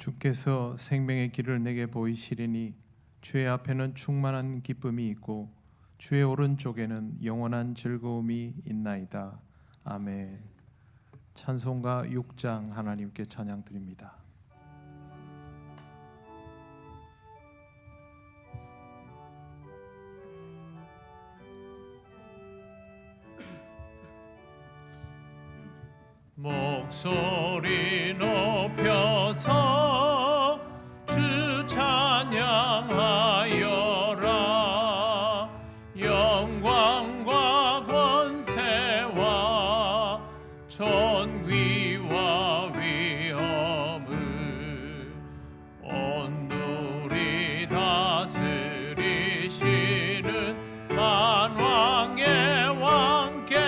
주께서 생명의 길을 내게 보이시리니 주의 앞에는 충만한 기쁨이 있고 주의 오른쪽에는 영원한 즐거움이 있나이다. 아멘. 찬송가 6장 하나님께 찬양 드립니다. 목소리 높여서 주 찬양하여라. 영광과 권세와 존귀와 위엄을 온누리 다스리시는 만왕의 왕께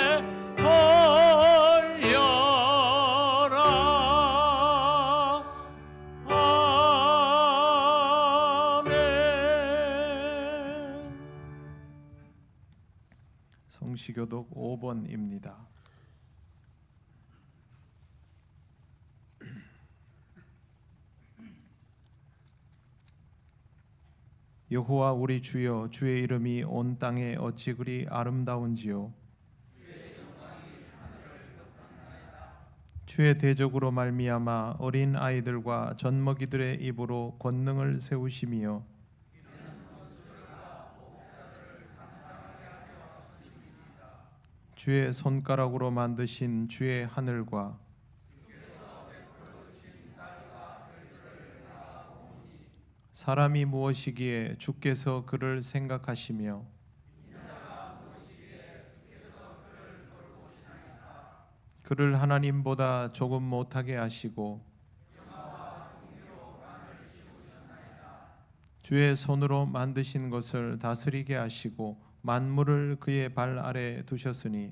성시교독 5번입니다. 여호와 우리 주여, 주의 이름이 온 땅에 어찌 그리 아름다운지요. 주의 대적으로 말미암아 어린 아이들과 젖먹이들의 입으로 권능을 세우시며 주의 손가락으로 만드신 주의 하늘과 사람이 무엇이기에 주께서 그를 생각하시며 그를 하나님보다 조금 못하게 하시고 주의 손으로 만드신 것을 다스리게 하시고 만물을 그의 발 아래 두셨으니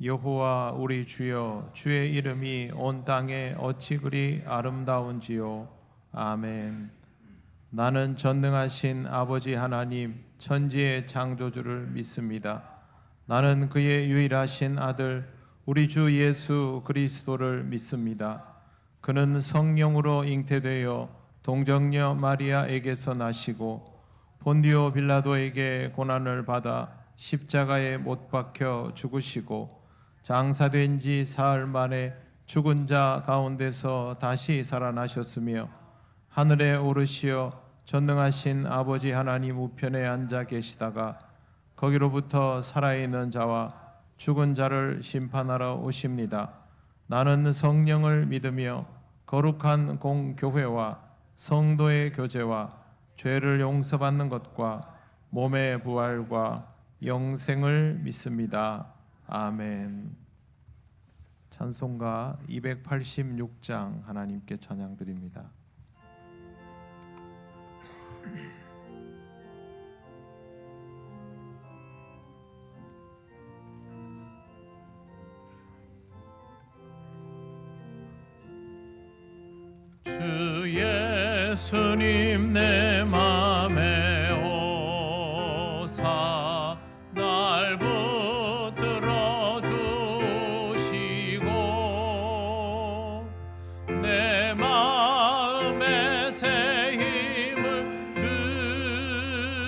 여호와 우리 주여, 주의 이름이 온 땅에 어찌 그리 아름다운지요. 아멘. 나는 전능하신 아버지 하나님 천지의 창조주를 믿습니다. 나는 그의 유일하신 아들 우리 주 예수 그리스도를 믿습니다. 그는 성령으로 잉태되어 동정녀 마리아에게서 나시고 본디오 빌라도에게 고난을 받아 십자가에 못 박혀 죽으시고 장사된 지 사흘 만에 죽은 자 가운데서 다시 살아나셨으며 하늘에 오르시어 전능하신 아버지 하나님 우편에 앉아 계시다가 거기로부터 살아있는 자와 죽은 자를 심판하러 오십니다. 나는 성령을 믿으며 거룩한 공교회와 성도의 교제와 죄를 용서받는 것과 몸의 부활과 영생을 믿습니다. 아멘. 찬송가 286장 하나님께 찬양 드립니다. 주 예수님 내 맘에 오사 날 붙들어 주시고 내 마음에 새 힘을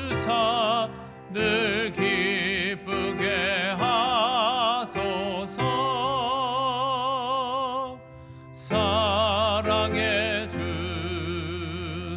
주사 늘 기쁘게 하소서. 사랑의 주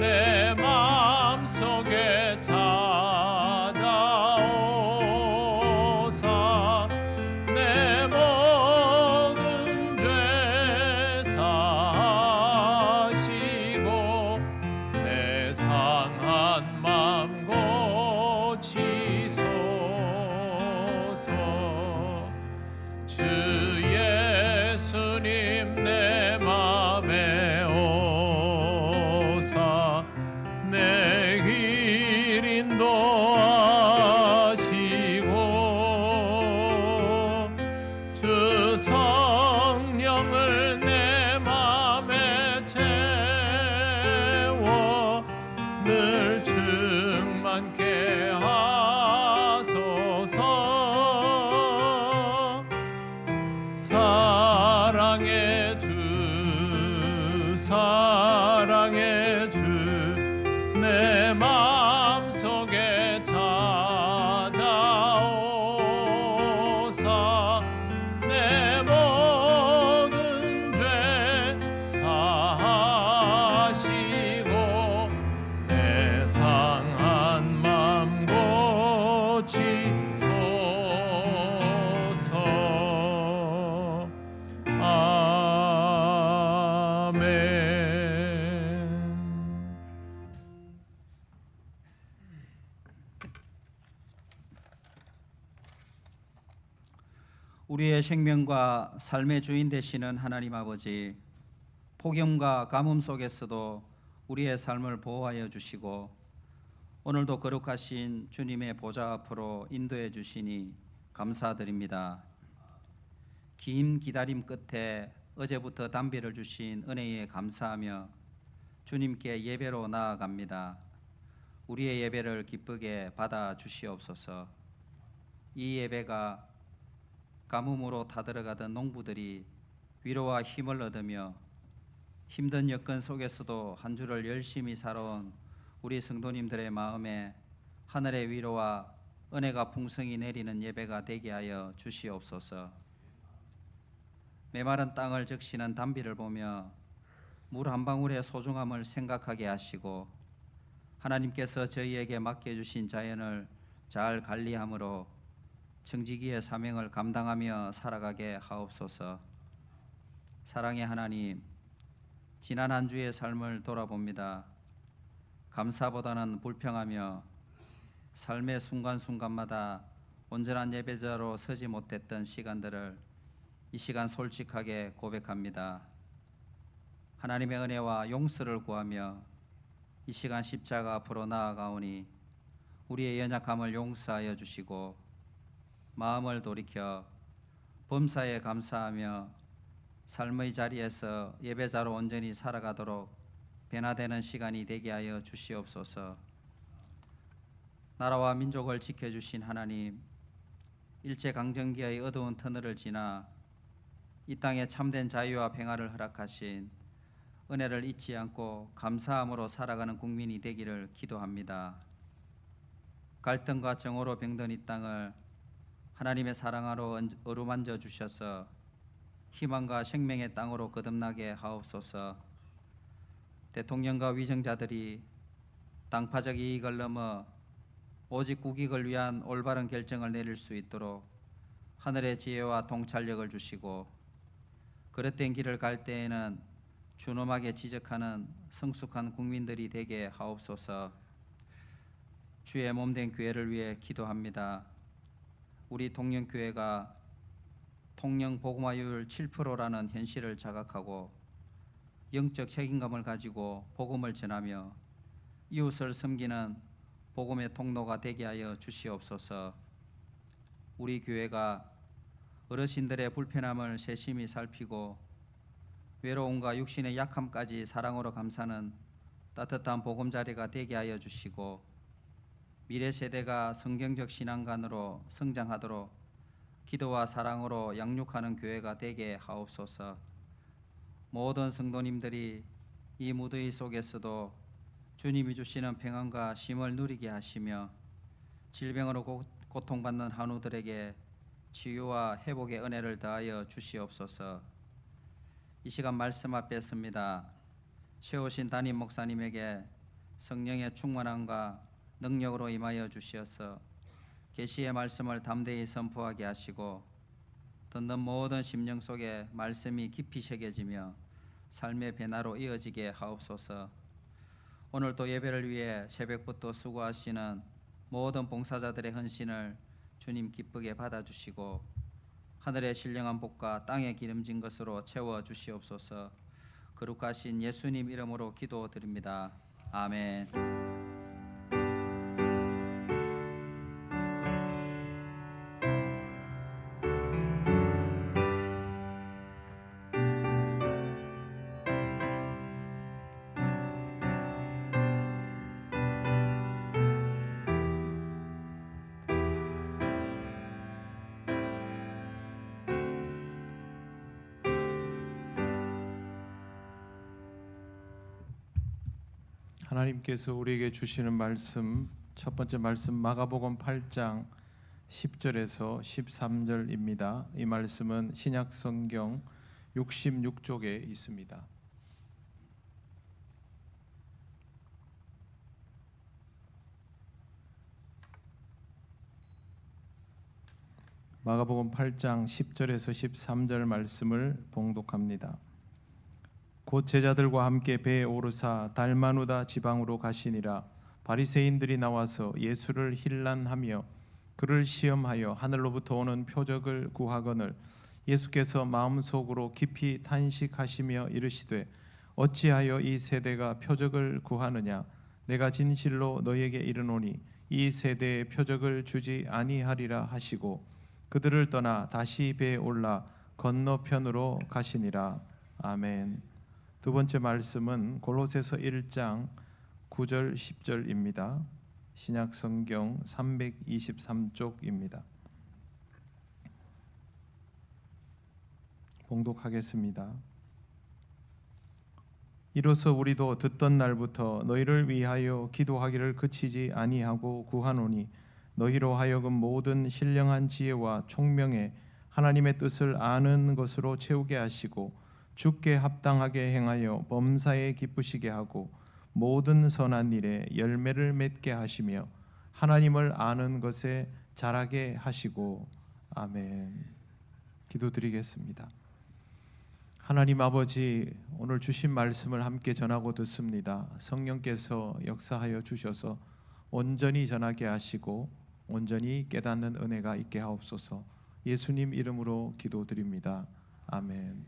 내 마음속에 찾아오사 내 모든 죄 사하시고 내 상한 맘 고치소서. 주 예수님 내 맘에 오사 내 길 인도하시고 주 성령을 내 맘에 채워 늘 충만케 하소서. 사랑의 주 사랑의 주 내 마음속에 찾아오사 내 모든 죄 사하시고 내 상한 맘 고치소서. 아멘. 우리의 생명과 삶의 주인 되시는 하나님 아버지, 폭염과 가뭄 속에서도 우리의 삶을 보호하여 주시고 오늘도 거룩하신 주님의 보좌 앞으로 인도해 주시니 감사드립니다. 긴 기다림 끝에 어제부터 담비를 주신 은혜에 감사하며 주님께 예배로 나아갑니다. 우리의 예배를 기쁘게 받아 주시옵소서. 이 예배가 가뭄으로 타들어가던 농부들이 위로와 힘을 얻으며 힘든 여건 속에서도 한 주를 열심히 살아온 우리 성도님들의 마음에 하늘의 위로와 은혜가 풍성히 내리는 예배가 되게 하여 주시옵소서. 메마른 땅을 적시는 단비를 보며 물 한 방울의 소중함을 생각하게 하시고 하나님께서 저희에게 맡겨주신 자연을 잘 관리함으로 청지기의 사명을 감당하며 살아가게 하옵소서. 사랑의 하나님, 지난 한 주의 삶을 돌아봅니다. 감사보다는 불평하며 삶의 순간순간마다 온전한 예배자로 서지 못했던 시간들을 이 시간 솔직하게 고백합니다. 하나님의 은혜와 용서를 구하며 이 시간 십자가 앞으로 나아가오니 우리의 연약함을 용서하여 주시고 마음을 돌이켜 범사에 감사하며 삶의 자리에서 예배자로 온전히 살아가도록 변화되는 시간이 되게 하여 주시옵소서. 나라와 민족을 지켜주신 하나님, 일제강점기의 어두운 터널을 지나 이 땅에 참된 자유와 평화를 허락하신 은혜를 잊지 않고 감사함으로 살아가는 국민이 되기를 기도합니다. 갈등과 정오로 병든 이 땅을 하나님의 사랑으로 어루만져 주셔서 희망과 생명의 땅으로 거듭나게 하옵소서. 대통령과 위정자들이 당파적 이익을 넘어 오직 국익을 위한 올바른 결정을 내릴 수 있도록 하늘의 지혜와 통찰력을 주시고 그릇된 길을 갈 때에는 준엄하게 지적하는 성숙한 국민들이 되게 하옵소서. 주의 몸된 교회를 위해 기도합니다. 우리 통영교회가 통영 복음화율 7%라는 현실을 자각하고 영적 책임감을 가지고 복음을 전하며 이웃을 섬기는 복음의 통로가 되게 하여 주시옵소서. 우리 교회가 어르신들의 불편함을 세심히 살피고 외로움과 육신의 약함까지 사랑으로 감싸는 따뜻한 보금자리가 되게 하여 주시고 미래 세대가 성경적 신앙관으로 성장하도록 기도와 사랑으로 양육하는 교회가 되게 하옵소서. 모든 성도님들이 이 무더위 속에서도 주님이 주시는 평안과 쉼을 누리게 하시며 질병으로 고통받는 한우들에게 치유와 회복의 은혜를 더하여 주시옵소서. 이 시간 말씀 앞에 섭니다. 세우신 담임 목사님에게 성령의 충만함과 능력으로 임하여 주시어서 계시의 말씀을 담대히 선포하게 하시고 듣는 모든 심령 속에 말씀이 깊이 새겨지며 삶의 변화로 이어지게 하옵소서. 오늘도 예배를 위해 새벽부터 수고하시는 모든 봉사자들의 헌신을 주님 기쁘게 받아주시고 하늘의 신령한 복과 땅에 기름진 것으로 채워 주시옵소서. 거룩하신 예수님 이름으로 기도드립니다. 아멘. 하나님께서 우리에게 주시는 말씀, 첫 번째 말씀 마가복음 8장 10절에서 13절입니다. 이 말씀은 신약 성경 66쪽에 있습니다. 마가복음 8장 10절에서 13절 말씀을 봉독합니다. 곧 제자들과 함께 배에 오르사 달마누다 지방으로 가시니라. 바리새인들이 나와서 예수를 힐난하며 그를 시험하여 하늘로부터 오는 표적을 구하거늘 예수께서 마음속으로 깊이 탄식하시며 이르시되 어찌하여 이 세대가 표적을 구하느냐. 내가 진실로 너희에게 이르노니 이 세대에 표적을 주지 아니하리라 하시고 그들을 떠나 다시 배에 올라 건너편으로 가시니라. 아멘. 두 번째 말씀은 골로새서 1장 9절 10절입니다. 신약 성경 323쪽입니다. 봉독하겠습니다. 이로써 우리도 듣던 날부터 너희를 위하여 기도하기를 그치지 아니하고 구하노니 너희로 하여금 모든 신령한 지혜와 총명에 하나님의 뜻을 아는 것으로 채우게 하시고 주께 합당하게 행하여 범사에 기쁘시게 하고 모든 선한 일에 열매를 맺게 하시며 하나님을 아는 것에 자라게 하시고. 아멘. 기도드리겠습니다. 하나님 아버지, 오늘 주신 말씀을 함께 전하고 듣습니다. 성령께서 역사하여 주셔서 온전히 전하게 하시고 온전히 깨닫는 은혜가 있게 하옵소서. 예수님 이름으로 기도드립니다. 아멘.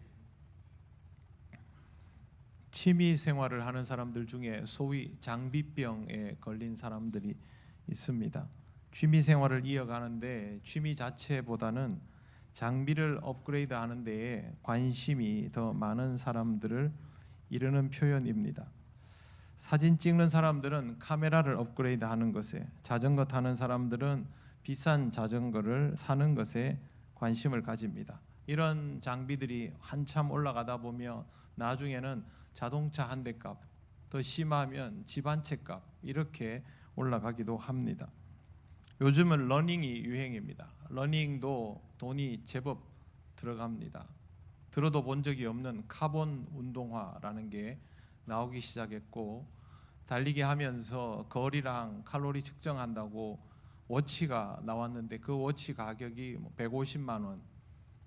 취미 생활을 하는 사람들 중에 소위 장비병에 걸린 사람들이 있습니다. 취미 생활을 이어가는데 취미 자체보다는 장비를 업그레이드하는 데에 관심이 더 많은 사람들을 이르는 표현입니다. 사진 찍는 사람들은 카메라를 업그레이드하는 것에, 자전거 타는 사람들은 비싼 자전거를 사는 것에 관심을 가집니다. 이런 장비들이 한참 올라가다 보면 나중에는 자동차 한 대 값, 더 심하면 집 한 채 값 이렇게 올라가기도 합니다. 요즘은 러닝이 유행입니다. 러닝도 돈이 제법 들어갑니다. 들어도 본 적이 없는 카본 운동화라는 게 나오기 시작했고 달리기 하면서 거리랑 칼로리 측정한다고 워치가 나왔는데 그 워치 가격이 150만 원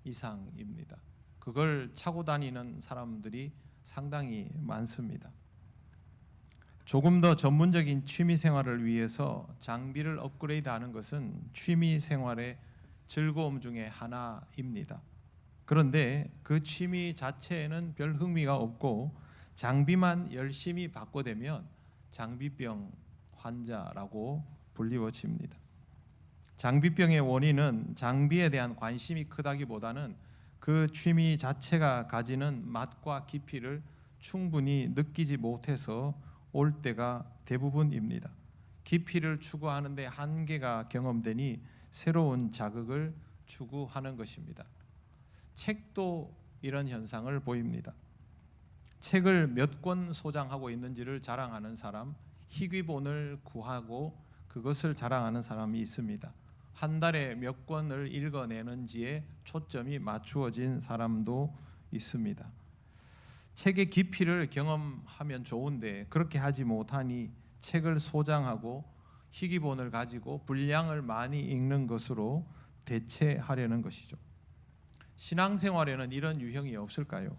이상입니다. 그걸 차고 다니는 사람들이 상당히 많습니다. 조금 더 전문적인 취미 생활을 위해서 장비를 업그레이드하는 것은 취미 생활의 즐거움 중에 하나입니다. 그런데 그 취미 자체에는 별 흥미가 없고 장비만 열심히 바꿔대면 장비병 환자라고 불리워집니다. 장비병의 원인은 장비에 대한 관심이 크다기보다는 그 취미 자체가 가지는 맛과 깊이를 충분히 느끼지 못해서 올 때가 대부분입니다. 깊이를 추구하는데 한계가 경험되니 새로운 자극을 추구하는 것입니다. 책도 이런 현상을 보입니다. 책을 몇 권 소장하고 있는지를 자랑하는 사람, 희귀본을 구하고 그것을 자랑하는 사람이 있습니다. 한 달에 몇 권을 읽어내는지에 초점이 맞추어진 사람도 있습니다. 책의 깊이를 경험하면 좋은데 그렇게 하지 못하니 책을 소장하고 희귀본을 가지고 분량을 많이 읽는 것으로 대체하려는 것이죠. 신앙생활에는 이런 유형이 없을까요?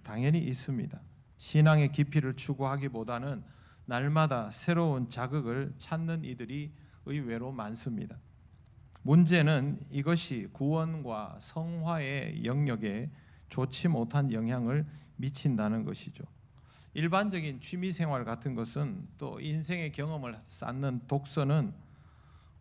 당연히 있습니다. 신앙의 깊이를 추구하기보다는 날마다 새로운 자극을 찾는 이들이 의외로 많습니다. 문제는 이것이 구원과 성화의 영역에 좋지 못한 영향을 미친다는 것이죠. 일반적인 취미생활 같은 것은 또 인생의 경험을 쌓는 독서는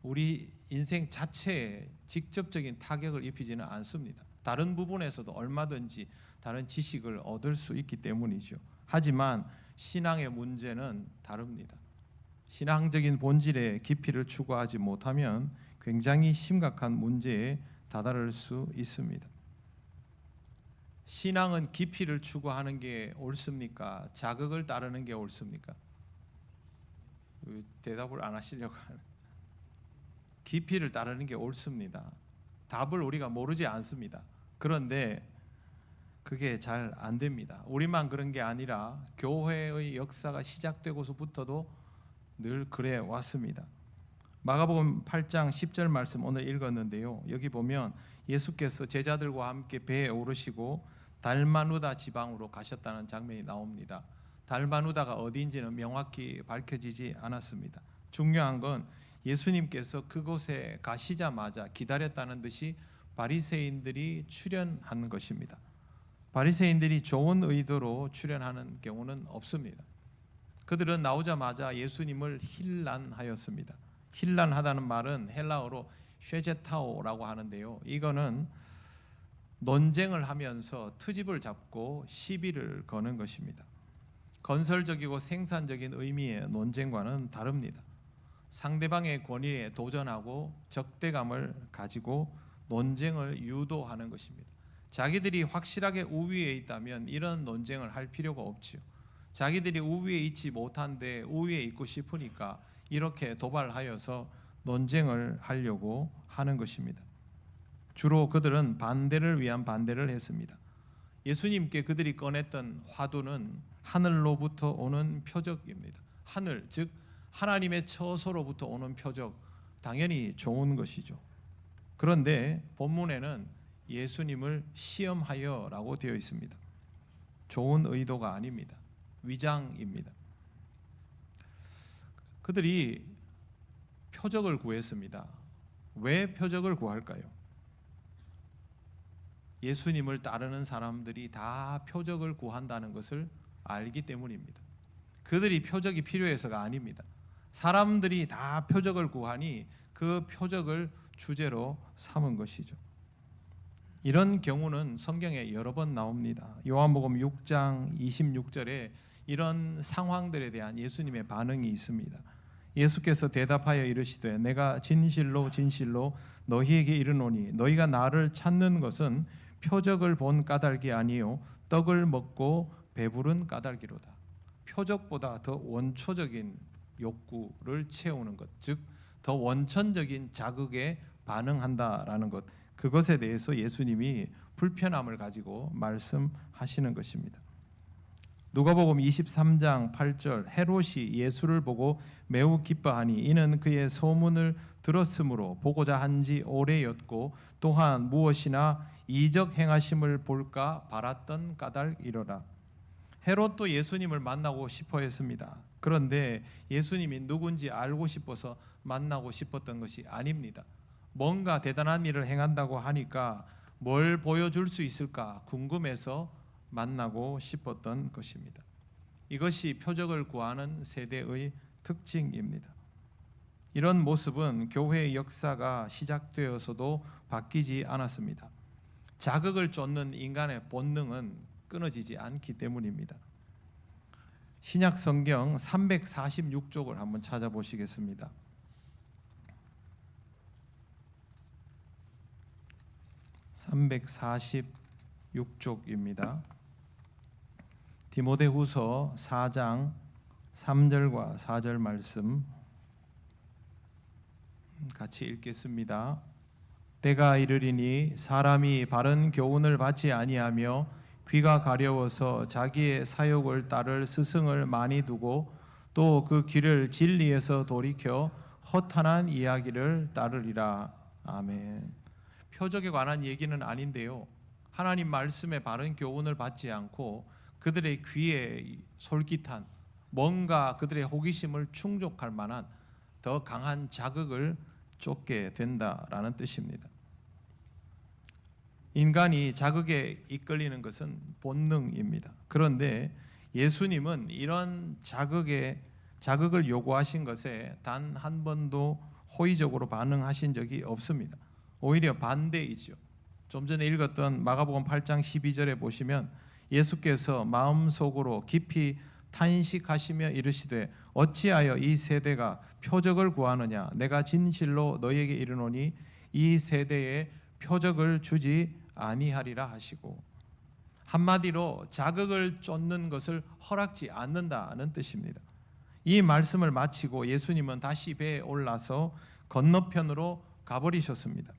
우리 인생 자체에 직접적인 타격을 입히지는 않습니다. 다른 부분에서도 얼마든지 다른 지식을 얻을 수 있기 때문이죠. 하지만 신앙의 문제는 다릅니다. 신앙적인 본질의 깊이를 추구하지 못하면 굉장히 심각한 문제에 다다를 수 있습니다. 신앙은 깊이를 추구하는 게 옳습니까? 자극을 따르는 게 옳습니까? 대답을 안 하시려고 하는. 깊이를 따르는 게 옳습니다. 답을 우리가 모르지 않습니다. 그런데 그게 잘 안 됩니다. 우리만 그런 게 아니라 교회의 역사가 시작되고서부터도 늘 그래 왔습니다. 마가복음 8장 10절 말씀 오늘 읽었는데요. 여기 보면 예수께서 제자들과 함께 배에 오르시고 달마누다 지방으로 가셨다는 장면이 나옵니다. 달마누다가 어디인지는 명확히 밝혀지지 않았습니다. 중요한 건 예수님께서 그곳에 가시자마자 기다렸다는 듯이 바리새인들이 출현한 것입니다. 바리새인들이 좋은 의도로 출현하는 경우는 없습니다. 그들은 나오자마자 예수님을 힐난하였습니다. 힐난하다는 말은 헬라어로 쉐제타오라고 하는데요. 이거는 논쟁을 하면서 트집을 잡고 시비를 거는 것입니다. 건설적이고 생산적인 의미의 논쟁과는 다릅니다. 상대방의 권위에 도전하고 적대감을 가지고 논쟁을 유도하는 것입니다. 자기들이 확실하게 우위에 있다면 이런 논쟁을 할 필요가 없지요. 자기들이 우위에 있지 못한데 우위에 있고 싶으니까 이렇게 도발하여서 논쟁을 하려고 하는 것입니다. 주로 그들은 반대를 위한 반대를 했습니다. 예수님께 그들이 꺼냈던 화두는 하늘로부터 오는 표적입니다. 하늘, 즉 하나님의 처소로부터 오는 표적, 당연히 좋은 것이죠. 그런데 본문에는 예수님을 시험하여라고 되어 있습니다. 좋은 의도가 아닙니다. 위장입니다. 그들이 표적을 구했습니다. 왜 표적을 구할까요? 예수님을 따르는 사람들이 다 표적을 구한다는 것을 알기 때문입니다. 그들이 표적이 필요해서가 아닙니다. 사람들이 다 표적을 구하니 그 표적을 주제로 삼은 것이죠. 이런 경우는 성경에 여러 번 나옵니다. 요한복음 6장 26절에 이런 상황들에 대한 예수님의 반응이 있습니다. 예수께서 대답하여 이르시되 내가 진실로 진실로 너희에게 이르노니 너희가 나를 찾는 것은 표적을 본 까닭이 아니요 떡을 먹고 배부른 까닭이로다. 표적보다 더 원초적인 욕구를 채우는 것, 즉 더 원천적인 자극에 반응한다라는 것, 그것에 대해서 예수님이 불편함을 가지고 말씀하시는 것입니다. 누가복음 23장 8절 헤롯이 예수를 보고 매우 기뻐하니 이는 그의 소문을 들었으므로 보고자 한지 오래였고 또한 무엇이나 이적 행하심을 볼까 바랐던 까닭이로라. 헤롯도 예수님을 만나고 싶어 했습니다. 그런데 예수님이 누군지 알고 싶어서 만나고 싶었던 것이 아닙니다. 뭔가 대단한 일을 행한다고 하니까 뭘 보여줄 수 있을까 궁금해서 만나고 싶었던 것입니다. 이것이 표적을 구하는 세대의 특징입니다. 이런 모습은 교회의 역사가 시작되어서도 바뀌지 않았습니다. 자극을 쫓는 인간의 본능은 끊어지지 않기 때문입니다. 신약 성경 346쪽을 한번 찾아보시겠습니다. (346쪽입니다) 디모데후서 4장 3절과 4절 말씀 같이 읽겠습니다. 때가 이르리니 사람이 바른 교훈을 받지 아니하며 귀가 가려워서 자기의 사욕을 따를 스승을 많이 두고 또 그 길을 진리에서 돌이켜 허탄한 이야기를 따르리라. 아멘. 표적에 관한 얘기는 아닌데요, 하나님 말씀의 바른 교훈을 받지 않고 그들의 귀에 솔깃한 뭔가 그들의 호기심을 충족할 만한 더 강한 자극을 쫓게 된다라는 뜻입니다. 인간이 자극에 이끌리는 것은 본능입니다. 그런데 예수님은 이런 자극을 요구하신 것에 단 한 번도 호의적으로 반응하신 적이 없습니다. 오히려 반대이죠. 좀 전에 읽었던 마가복음 8장 12절에 보시면 예수께서 마음속으로 깊이 탄식하시며 이르시되 어찌하여 이 세대가 표적을 구하느냐, 내가 진실로 너희에게 이르노니 이 세대에 표적을 주지 아니하리라 하시고, 한마디로 자극을 쫓는 것을 허락지 않는다는 뜻입니다. 이 말씀을 마치고 예수님은 다시 배에 올라서 건너편으로 가버리셨습니다.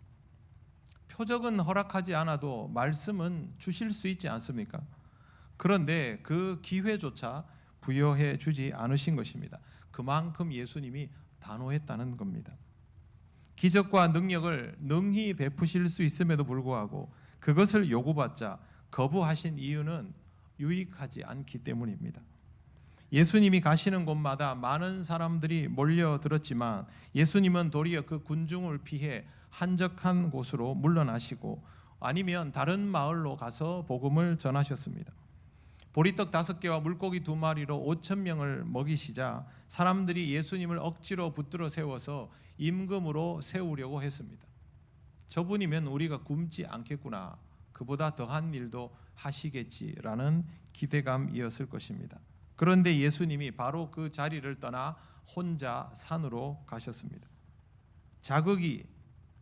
표적은 허락하지 않아도 말씀은 주실 수 있지 않습니까? 그런데 그 기회조차 부여해 주지 않으신 것입니다. 그만큼 예수님이 단호했다는 겁니다. 기적과 능력을 능히 베푸실 수 있음에도 불구하고 그것을 요구받자 거부하신 이유는 유익하지 않기 때문입니다. 예수님이 가시는 곳마다 많은 사람들이 몰려들었지만 예수님은 도리어 그 군중을 피해 한적한 곳으로 물러나시고 아니면 다른 마을로 가서 복음을 전하셨습니다. 보리떡 5개와 물고기 2마리로 5,000명을 먹이시자 사람들이 예수님을 억지로 붙들어 세워서 임금으로 세우려고 했습니다. 저분이면 우리가 굶지 않겠구나, 그보다 더한 일도 하시겠지라는 기대감이었을 것입니다. 그런데 예수님이 바로 그 자리를 떠나 혼자 산으로 가셨습니다. 자극이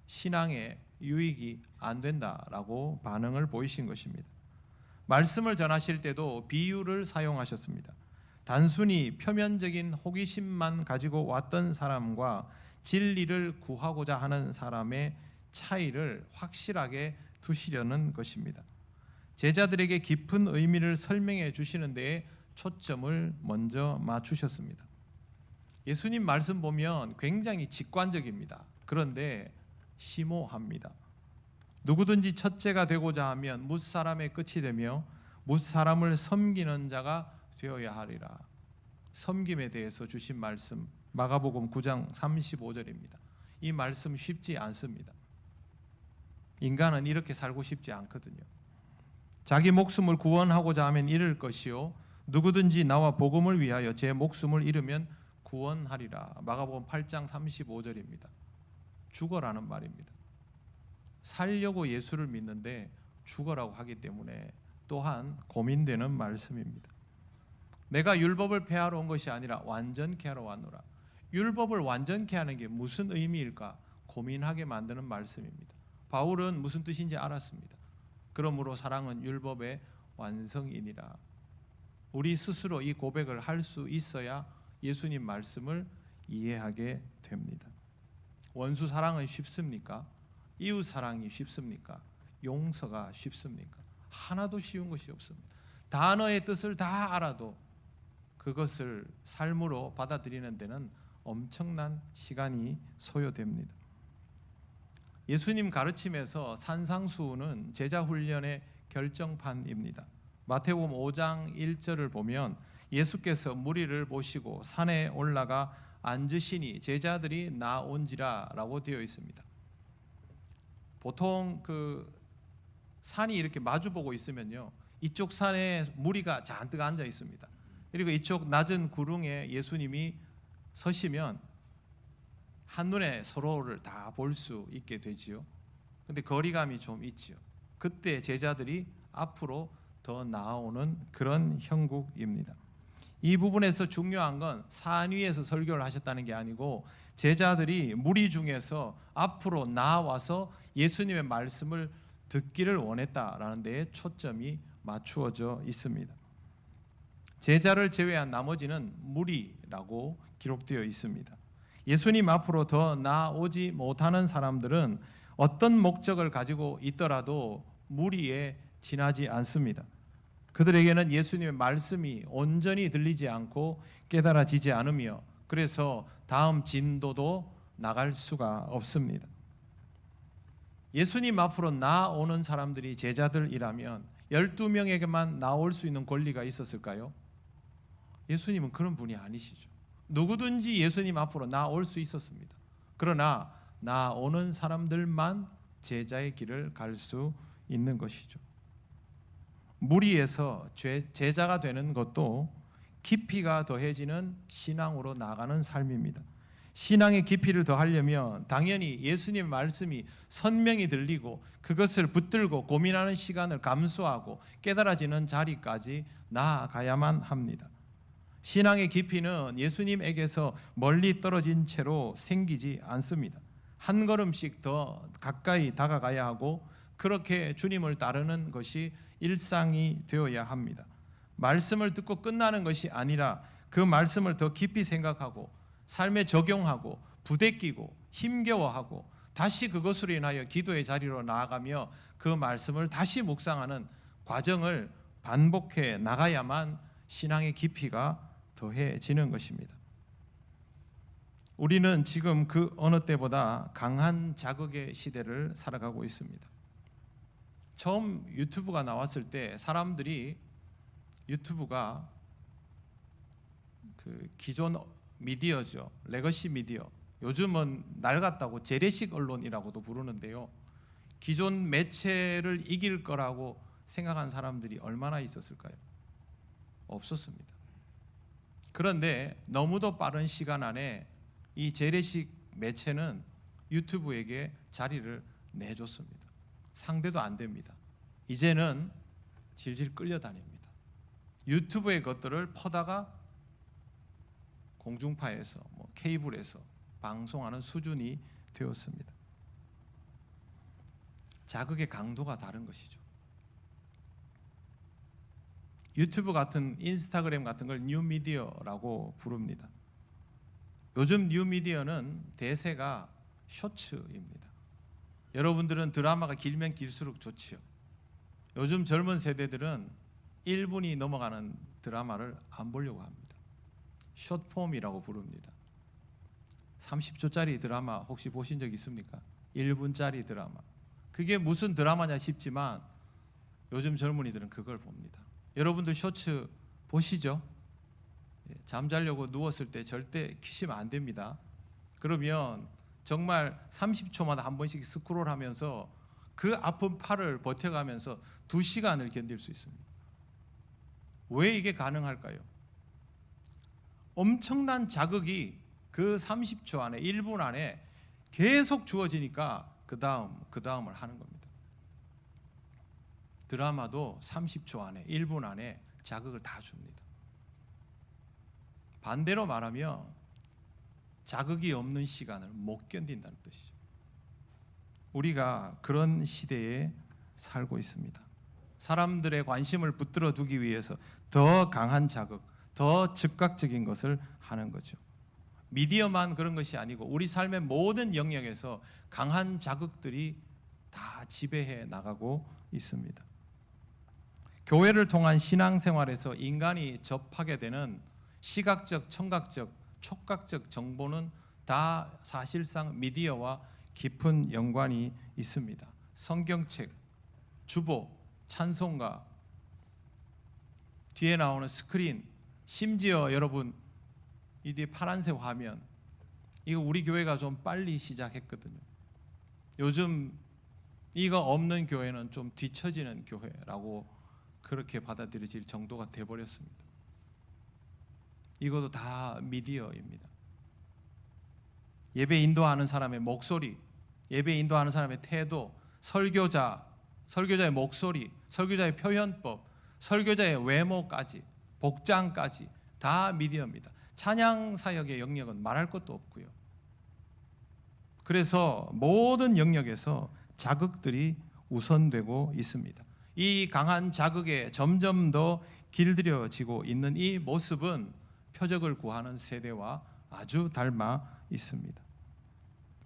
신앙에 유익이 안 된다라고 반응을 보이신 것입니다. 말씀을 전하실 때도 비유를 사용하셨습니다. 단순히 표면적인 호기심만 가지고 왔던 사람과 진리를 구하고자 하는 사람의 차이를 확실하게 두시려는 것입니다. 제자들에게 깊은 의미를 설명해 주시는 데에 초점을 먼저 맞추셨습니다. 예수님 말씀 보면 굉장히 직관적입니다. 그런데 심오합니다. 누구든지 첫째가 되고자 하면 뭇 사람의 끝이 되며 뭇 사람을 섬기는 자가 되어야 하리라. 섬김에 대해서 주신 말씀 마가복음 9장 35절입니다. 이 말씀 쉽지 않습니다. 인간은 이렇게 살고 싶지 않거든요. 자기 목숨을 구원하고자 하면 잃을 것이요 누구든지 나와 복음을 위하여 제 목숨을 잃으면 구원하리라. 마가복음 8장 35절입니다. 죽어라는 말입니다. 살려고 예수를 믿는데 죽어라고 하기 때문에 또한 고민되는 말씀입니다. 내가 율법을 폐하러 온 것이 아니라 완전케 하러 왔노라. 율법을 완전케 하는 게 무슨 의미일까 고민하게 만드는 말씀입니다. 바울은 무슨 뜻인지 알았습니다. 그러므로 사랑은 율법의 완성이니라. 우리 스스로 이 고백을 할 수 있어야 예수님 말씀을 이해하게 됩니다. 원수 사랑은 쉽습니까? 이웃 사랑이 쉽습니까? 용서가 쉽습니까? 하나도 쉬운 것이 없습니다. 단어의 뜻을 다 알아도 그것을 삶으로 받아들이는 데는 엄청난 시간이 소요됩니다. 예수님 가르침에서 산상수훈은 제자 훈련의 결정판입니다. 마태복음 5장 1절을 보면 예수께서 무리를 보시고 산에 올라가 앉으시니 제자들이 나온지라라고 되어 있습니다. 보통 그 산이 이렇게 마주보고 있으면요, 이쪽 산에 무리가 잔뜩 앉아 있습니다. 그리고 이쪽 낮은 구릉에 예수님이 서시면 한눈에 서로를 다 볼 수 있게 되지요. 근데 거리감이 좀 있지요. 그때 제자들이 앞으로 더 나아오는 그런 형국입니다. 이 부분에서 중요한 건 산 위에서 설교를 하셨다는 게 아니고 제자들이 무리 중에서 앞으로 나와서 예수님의 말씀을 듣기를 원했다라는 데에 초점이 맞추어져 있습니다. 제자를 제외한 나머지는 무리라고 기록되어 있습니다. 예수님 앞으로 더 나오지 못하는 사람들은 어떤 목적을 가지고 있더라도 무리에 지나지 않습니다. 그들에게는 예수님의 말씀이 온전히 들리지 않고 깨달아지지 않으며 그래서 다음 진도도 나갈 수가 없습니다. 예수님 앞으로 나오는 사람들이 제자들이라면 12명에게만 나올 수 있는 권리가 있었을까요? 예수님은 그런 분이 아니시죠. 누구든지 예수님 앞으로 나올 수 있었습니다. 그러나 나오는 사람들만 제자의 길을 갈 수 있는 것이죠. 무리에서 제자가 되는 것도 깊이가 더해지는 신앙으로 나가는 삶입니다. 신앙의 깊이를 더하려면 당연히 예수님의 말씀이 선명히 들리고 그것을 붙들고 고민하는 시간을 감수하고 깨달아지는 자리까지 나아가야만 합니다. 신앙의 깊이는 예수님에게서 멀리 떨어진 채로 생기지 않습니다. 한 걸음씩 더 가까이 다가가야 하고 그렇게 주님을 따르는 것이 일상이 되어야 합니다. 말씀을 듣고 끝나는 것이 아니라 그 말씀을 더 깊이 생각하고 삶에 적용하고 부대끼고 힘겨워하고 다시 그것으로 인하여 기도의 자리로 나아가며 그 말씀을 다시 묵상하는 과정을 반복해 나가야만 신앙의 깊이가 더해지는 것입니다. 우리는 지금 그 어느 때보다 강한 자극의 시대를 살아가고 있습니다. 처음 유튜브가 나왔을 때 사람들이 유튜브가 그 기존 미디어죠. 레거시 미디어. 요즘은 낡았다고 재래식 언론이라고도 부르는데요. 기존 매체를 이길 거라고 생각한 사람들이 얼마나 있었을까요? 없었습니다. 그런데 너무도 빠른 시간 안에 이 재래식 매체는 유튜브에게 자리를 내줬습니다. 상대도 안 됩니다. 이제는 질질 끌려다닙니다. 유튜브의 것들을 퍼다가 공중파에서 케이블에서 방송하는 수준이 되었습니다. 자극의 강도가 다른 것이죠. 유튜브 같은 인스타그램 같은 걸 뉴미디어라고 부릅니다. 요즘 뉴미디어는 대세가 쇼츠입니다. 여러분들은 드라마가 길면 길수록 좋지요. 요즘 젊은 세대들은 1분이 넘어가는 드라마를 안 보려고 합니다. 숏폼이라고 부릅니다. 30초짜리 드라마 혹시 보신 적 있습니까? 1분짜리 드라마. 그게 무슨 드라마냐 싶지만 요즘 젊은이들은 그걸 봅니다. 여러분들 쇼츠 보시죠? 잠자려고 누웠을 때 절대 키시면 안 됩니다. 그러면 정말 30초마다 한 번씩 스크롤하면서 그 아픈 팔을 버텨가면서 2시간을 견딜 수 있습니다. 왜 이게 가능할까요? 엄청난 자극이 그 30초 안에 1분 안에 계속 주어지니까 그 다음을 하는 겁니다. 드라마도 30초 안에 1분 안에 자극을 다 줍니다. 반대로 말하면 자극이 없는 시간을 못 견딘다는 뜻이죠. 우리가 그런 시대에 살고 있습니다. 사람들의 관심을 붙들어 두기 위해서 더 강한 자극, 더 즉각적인 것을 하는 거죠. 미디어만 그런 것이 아니고 우리 삶의 모든 영역에서 강한 자극들이 다 지배해 나가고 있습니다. 교회를 통한 신앙생활에서 인간이 접하게 되는 시각적, 청각적, 촉각적 정보는 다 사실상 미디어와 깊은 연관이 있습니다. 성경책, 주보, 찬송가, 뒤에 나오는 스크린, 심지어 여러분 이 뒤에 파란색 화면, 이거 우리 교회가 좀 빨리 시작했거든요. 요즘 이거 없는 교회는 좀 뒤처지는 교회라고 그렇게 받아들여질 정도가 돼버렸습니다. 이것도 다 미디어입니다. 예배 인도하는 사람의 목소리, 예배 인도하는 사람의 태도, 설교자의 목소리, 설교자의 표현법, 설교자의 외모까지, 복장까지 다 미디어입니다. 찬양 사역의 영역은 말할 것도 없고요. 그래서 모든 영역에서 자극들이 우선되고 있습니다. 이 강한 자극에 점점 더 길들여지고 있는 이 모습은 표적을 구하는 세대와 아주 닮아 있습니다.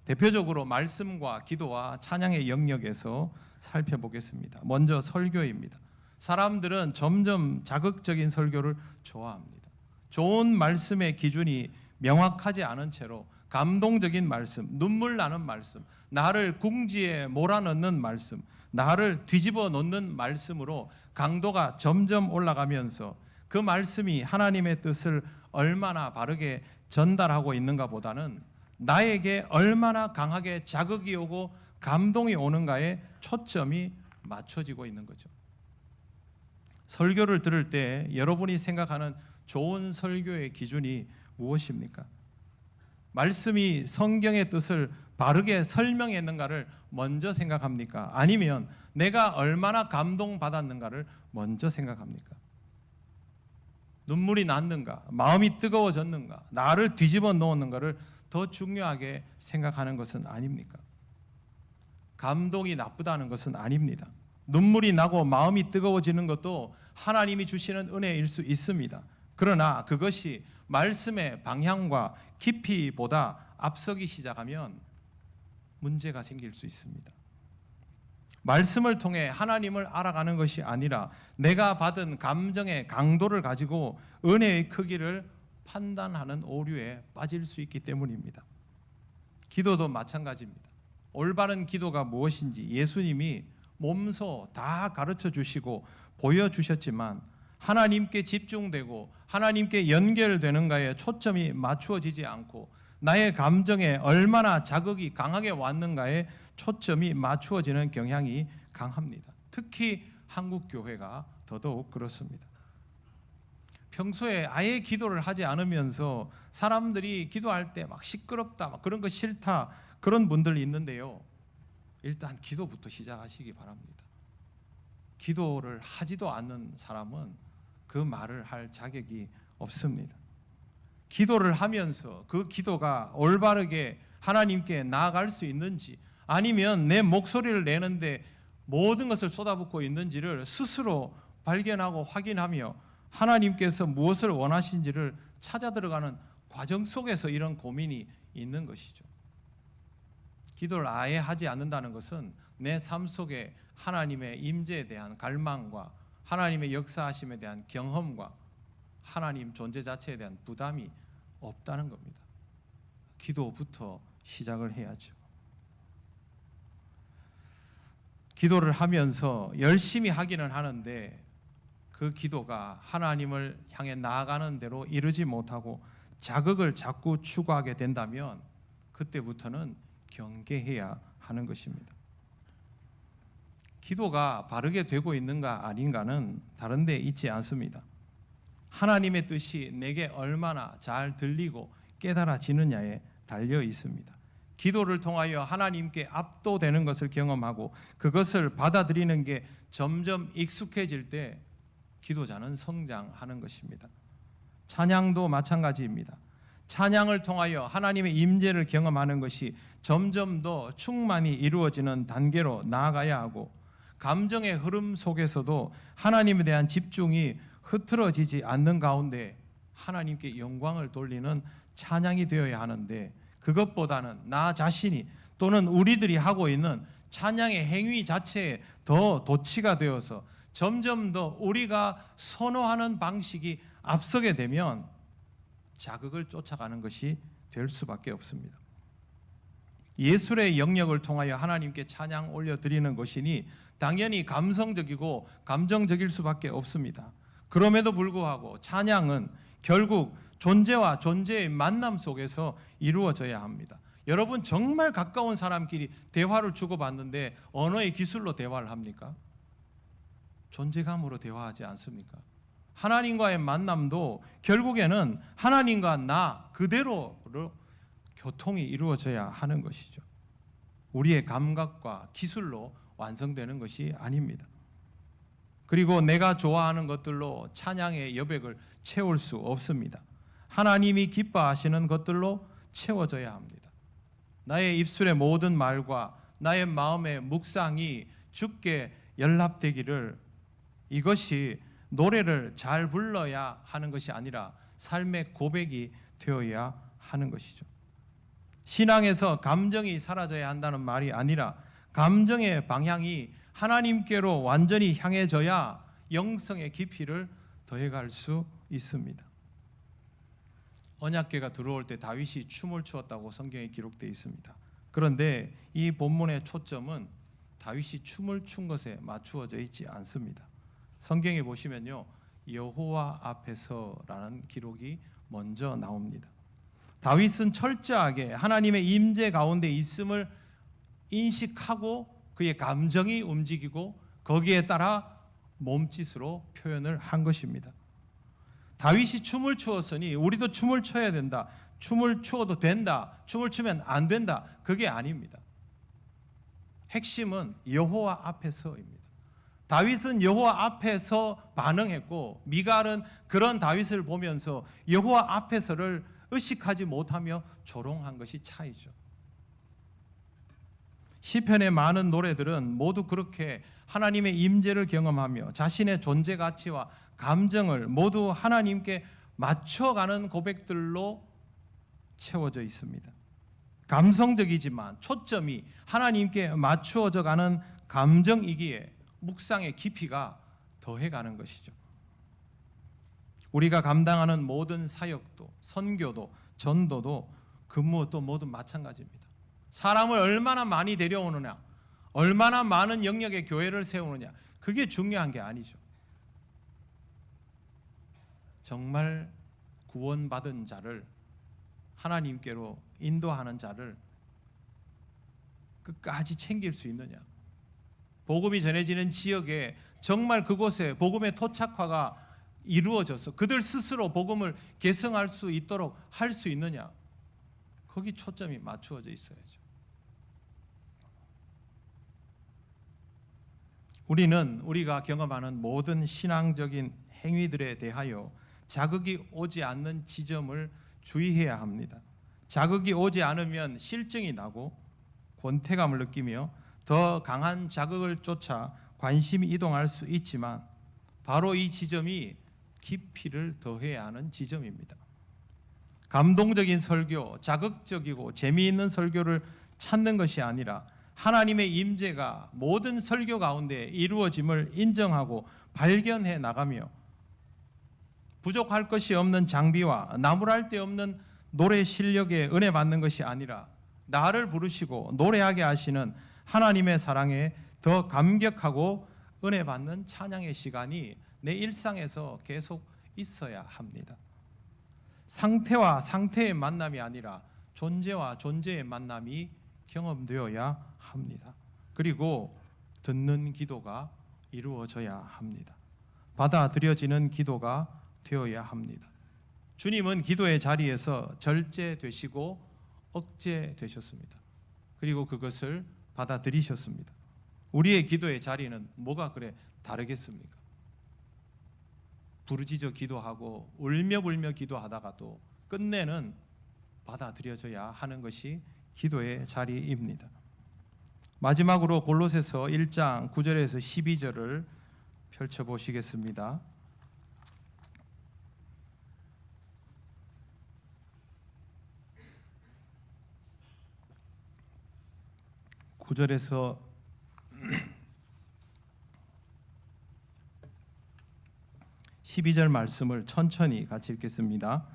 대표적으로 말씀과 기도와 찬양의 영역에서 살펴보겠습니다. 먼저 설교입니다. 사람들은 점점 자극적인 설교를 좋아합니다. 좋은 말씀의 기준이 명확하지 않은 채로 감동적인 말씀, 눈물 나는 말씀, 나를 궁지에 몰아넣는 말씀, 나를 뒤집어 놓는 말씀으로 강도가 점점 올라가면서 그 말씀이 하나님의 뜻을 얼마나 바르게 전달하고 있는가 보다는 나에게 얼마나 강하게 자극이 오고 감동이 오는가에 초점이 맞춰지고 있는 거죠. 설교를 들을 때 여러분이 생각하는 좋은 설교의 기준이 무엇입니까? 말씀이 성경의 뜻을 바르게 설명했는가를 먼저 생각합니까? 아니면 내가 얼마나 감동받았는가를 먼저 생각합니까? 눈물이 났는가? 마음이 뜨거워졌는가? 나를 뒤집어 놓았는가를 더 중요하게 생각하는 것은 아닙니까? 감동이 나쁘다는 것은 아닙니다. 눈물이 나고 마음이 뜨거워지는 것도 하나님이 주시는 은혜일 수 있습니다. 그러나 그것이 말씀의 방향과 깊이보다 앞서기 시작하면 문제가 생길 수 있습니다. 말씀을 통해 하나님을 알아가는 것이 아니라 내가 받은 감정의 강도를 가지고 은혜의 크기를 판단하는 오류에 빠질 수 있기 때문입니다. 기도도 마찬가지입니다. 올바른 기도가 무엇인지 예수님이 몸소 다 가르쳐 주시고 보여주셨지만 하나님께 집중되고 하나님께 연결되는가에 초점이 맞추어지지 않고 나의 감정에 얼마나 자극이 강하게 왔는가에 초점이 맞추어지는 경향이 강합니다. 특히 한국 교회가 더더욱 그렇습니다. 평소에 아예 기도를 하지 않으면서 사람들이 기도할 때 막 시끄럽다, 막 그런 거 싫다, 그런 분들이 있는데요. 일단 기도부터 시작하시기 바랍니다. 기도를 하지도 않는 사람은 그 말을 할 자격이 없습니다. 기도를 하면서 그 기도가 올바르게 하나님께 나아갈 수 있는지, 아니면 내 목소리를 내는데 모든 것을 쏟아붓고 있는지를 스스로 발견하고 확인하며 하나님께서 무엇을 원하신지를 찾아 들어가는 과정 속에서 이런 고민이 있는 것이죠. 기도를 아예 하지 않는다는 것은 내 삶 속에 하나님의 임재에 대한 갈망과 하나님의 역사하심에 대한 경험과 하나님 존재 자체에 대한 부담이 없다는 겁니다. 기도부터 시작을 해야죠. 기도를 하면서 열심히 하기는 하는데 그 기도가 하나님을 향해 나아가는 대로 이르지 못하고 자극을 자꾸 추구하게 된다면 그때부터는 경계해야 하는 것입니다. 기도가 바르게 되고 있는가 아닌가는 다른 데 있지 않습니다. 하나님의 뜻이 내게 얼마나 잘 들리고 깨달아지느냐에 달려 있습니다. 기도를 통하여 하나님께 압도되는 것을 경험하고 그것을 받아들이는 게 점점 익숙해질 때 기도자는 성장하는 것입니다. 찬양도 마찬가지입니다. 찬양을 통하여 하나님의 임재를 경험하는 것이 점점 더 충만히 이루어지는 단계로 나아가야 하고, 감정의 흐름 속에서도 하나님에 대한 집중이 흐트러지지 않는 가운데 하나님께 영광을 돌리는 찬양이 되어야 하는데, 그것보다는 나 자신이 또는 우리들이 하고 있는 찬양의 행위 자체에 더 도취가 되어서 점점 더 우리가 선호하는 방식이 앞서게 되면 자극을 쫓아가는 것이 될 수밖에 없습니다. 예술의 영역을 통하여 하나님께 찬양 올려드리는 것이니 당연히 감성적이고 감정적일 수밖에 없습니다. 그럼에도 불구하고 찬양은 결국 존재와 존재의 만남 속에서 이루어져야 합니다. 여러분, 정말 가까운 사람끼리 대화를 주고받는데 언어의 기술로 대화를 합니까? 존재감으로 대화하지 않습니까? 하나님과의 만남도 결국에는 하나님과 나 그대로로 교통이 이루어져야 하는 것이죠. 우리의 감각과 기술로 완성되는 것이 아닙니다. 그리고 내가 좋아하는 것들로 찬양의 여백을 채울 수 없습니다. 하나님이 기뻐하시는 것들로 채워져야 합니다. 나의 입술의 모든 말과 나의 마음의 묵상이 주께 연락되기를, 이것이 노래를 잘 불러야 하는 것이 아니라 삶의 고백이 되어야 하는 것이죠. 신앙에서 감정이 사라져야 한다는 말이 아니라 감정의 방향이 하나님께로 완전히 향해져야 영성의 깊이를 더해갈 수 있습니다. 언약궤가 들어올 때 다윗이 춤을 추었다고 성경에 기록되어 있습니다. 그런데 이 본문의 초점은 다윗이 춤을 춘 것에 맞추어져 있지 않습니다. 성경에 보시면요, 여호와 앞에서라는 기록이 먼저 나옵니다. 다윗은 철저하게 하나님의 임재 가운데 있음을 인식하고 그의 감정이 움직이고 거기에 따라 몸짓으로 표현을 한 것입니다. 다윗이 춤을 추었으니 우리도 춤을 춰야 된다. 춤을 추어도 된다. 춤을 추면 안 된다. 그게 아닙니다. 핵심은 여호와 앞에서입니다. 다윗은 여호와 앞에서 반응했고 미갈은 그런 다윗을 보면서 여호와 앞에서를 의식하지 못하며 조롱한 것이 차이죠. 시편의 많은 노래들은 모두 그렇게 하나님의 임재를 경험하며 자신의 존재 가치와 감정을 모두 하나님께 맞춰가는 고백들로 채워져 있습니다. 감성적이지만 초점이 하나님께 맞추어져 가는 감정이기에 묵상의 깊이가 더해가는 것이죠. 우리가 감당하는 모든 사역도 선교도 전도도 근무도 모두 마찬가지입니다. 사람을 얼마나 많이 데려오느냐, 얼마나 많은 영역의 교회를 세우느냐, 그게 중요한 게 아니죠. 정말 구원받은 자를 하나님께로 인도하는 자를 끝까지 챙길 수 있느냐, 복음이 전해지는 지역에 정말 그곳에 복음의 토착화가 이루어져서 그들 스스로 복음을 계승할 수 있도록 할 수 있느냐, 거기 초점이 맞추어져 있어야죠. 우리는 우리가 경험하는 모든 신앙적인 행위들에 대하여 자극이 오지 않는 지점을 주의해야 합니다. 자극이 오지 않으면 실증이 나고 권태감을 느끼며 더 강한 자극을 쫓아 관심이 이동할 수 있지만 바로 이 지점이 깊이를 더해야 하는 지점입니다. 감동적인 설교, 자극적이고 재미있는 설교를 찾는 것이 아니라 하나님의 임재가 모든 설교 가운데 이루어짐을 인정하고 발견해 나가며 부족할 것이 없는 장비와 나무랄 데 없는 노래 실력에 은혜 받는 것이 아니라 나를 부르시고 노래하게 하시는 하나님의 사랑에 더 감격하고 은혜 받는 찬양의 시간이 내 일상에서 계속 있어야 합니다. 상태와 상태의 만남이 아니라 존재와 존재의 만남이 경험되어야 합니다. 그리고 듣는 기도가 이루어져야 합니다. 받아들여지는 기도가 되어야 합니다. 주님은 기도의 자리에서 절제되시고 억제되셨습니다. 그리고 그것을 받아들이셨습니다. 우리의 기도의 자리는 뭐가 그래 다르겠습니까? 부르짖어 기도하고 울며불며 기도하다가도 끝내는 받아들여져야 하는 것이 기도의 자리입니다. 마지막으로 골로새서 1장 9절에서 12절을 펼쳐보시겠습니다. (9절에서) 12절 말씀을 천천히 같이 읽겠습니다.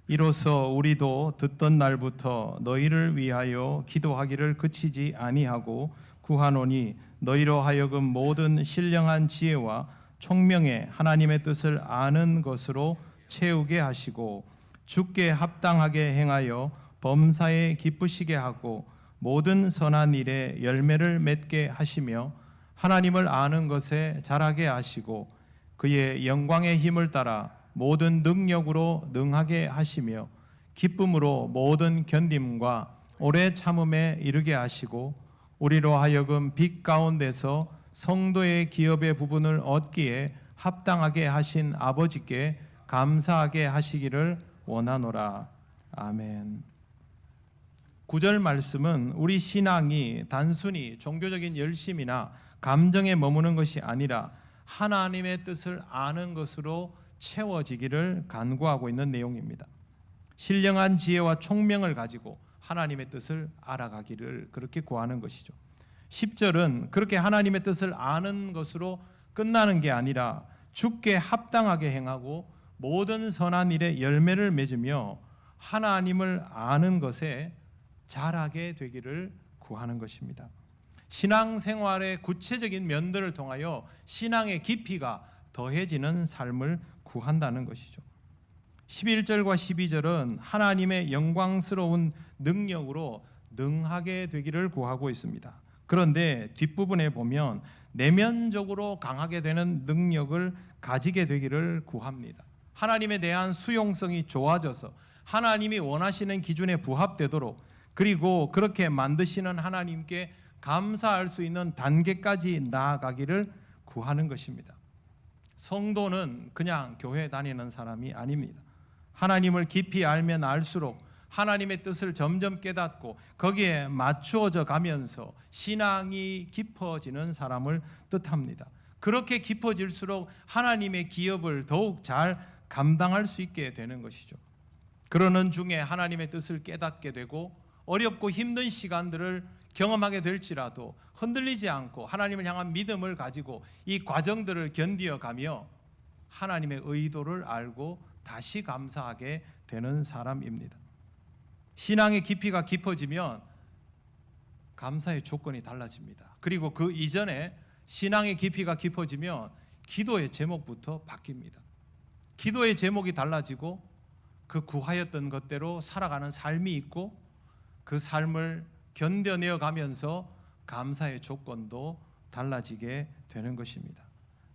이로써 우리도 듣던 날부터 너희를 위하여 기도하기를 그치지 아니하고 구하노니 너희로 하여금 모든 신령한 지혜와 총명의 하나님의 뜻을 아는 것으로 채우게 하시고 주께 합당하게 행하여 범사에 기쁘시게 하고 모든 선한 일에 열매를 맺게 하시며 하나님을 아는 것에 자라게 하시고 그의 영광의 힘을 따라 모든 능력으로 능하게 하시며 기쁨으로 모든 견딤과 오래 참음에 이르게 하시고 우리로 하여금 빛 가운데서 성도의 기업의 부분을 얻기에 합당하게 하신 아버지께 감사하게 하시기를 원하노라. 아멘. 9절 말씀은 우리 신앙이 단순히 종교적인 열심이나 감정에 머무는 것이 아니라 하나님의 뜻을 아는 것으로 채워지기를 간구하고 있는 내용입니다. 신령한 지혜와 총명을 가지고 하나님의 뜻을 알아가기를 그렇게 구하는 것이죠. 10절은 그렇게 하나님의 뜻을 아는 것으로 끝나는 게 아니라 주께 합당하게 행하고 모든 선한 일에 열매를 맺으며 하나님을 아는 것에 자라게 되기를 구하는 것입니다. 신앙생활의 구체적인 면들을 통하여 신앙의 깊이가 더해지는 삶을 구한다는 것이죠. 11절과 12절은 하나님의 영광스러운 능력으로 능하게 되기를 구하고 있습니다. 그런데 뒷부분에 보면 내면적으로 강하게 되는 능력을 가지게 되기를 구합니다. 하나님에 대한 수용성이 좋아져서 하나님이 원하시는 기준에 부합되도록, 그리고 그렇게 만드시는 하나님께 감사할 수 있는 단계까지 나아가기를 구하는 것입니다. 성도는 그냥 교회 다니는 사람이 아닙니다. 하나님을 깊이 알면 알수록 하나님의 뜻을 점점 깨닫고 거기에 맞추어져 가면서 신앙이 깊어지는 사람을 뜻합니다. 그렇게 깊어질수록 하나님의 기업을 더욱 잘 감당할 수 있게 되는 것이죠. 그러는 중에 하나님의 뜻을 깨닫게 되고 어렵고 힘든 시간들을 경험하게 될지라도 흔들리지 않고 하나님을 향한 믿음을 가지고 이 과정들을 견디어 가며 하나님의 의도를 알고 다시 감사하게 되는 사람입니다. 신앙의 깊이가 깊어지면 감사의 조건이 달라집니다. 그리고 그 이전에 신앙의 깊이가 깊어지면 기도의 제목부터 바뀝니다. 기도의 제목이 달라지고 그 구하였던 것대로 살아가는 삶이 있고 그 삶을 견뎌내어 가면서 감사의 조건도 달라지게 되는 것입니다.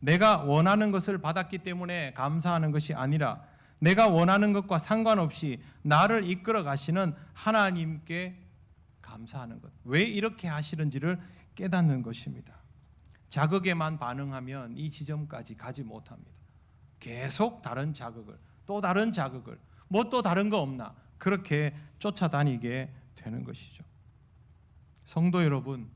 내가 원하는 것을 받았기 때문에 감사하는 것이 아니라 내가 원하는 것과 상관없이 나를 이끌어 가시는 하나님께 감사하는 것, 왜 이렇게 하시는지를 깨닫는 것입니다. 자극에만 반응하면 이 지점까지 가지 못합니다. 계속 다른 자극을, 또 다른 자극을, 뭐 또 다른 거 없나, 그렇게 쫓아다니게 되는 것이죠. 성도 여러분,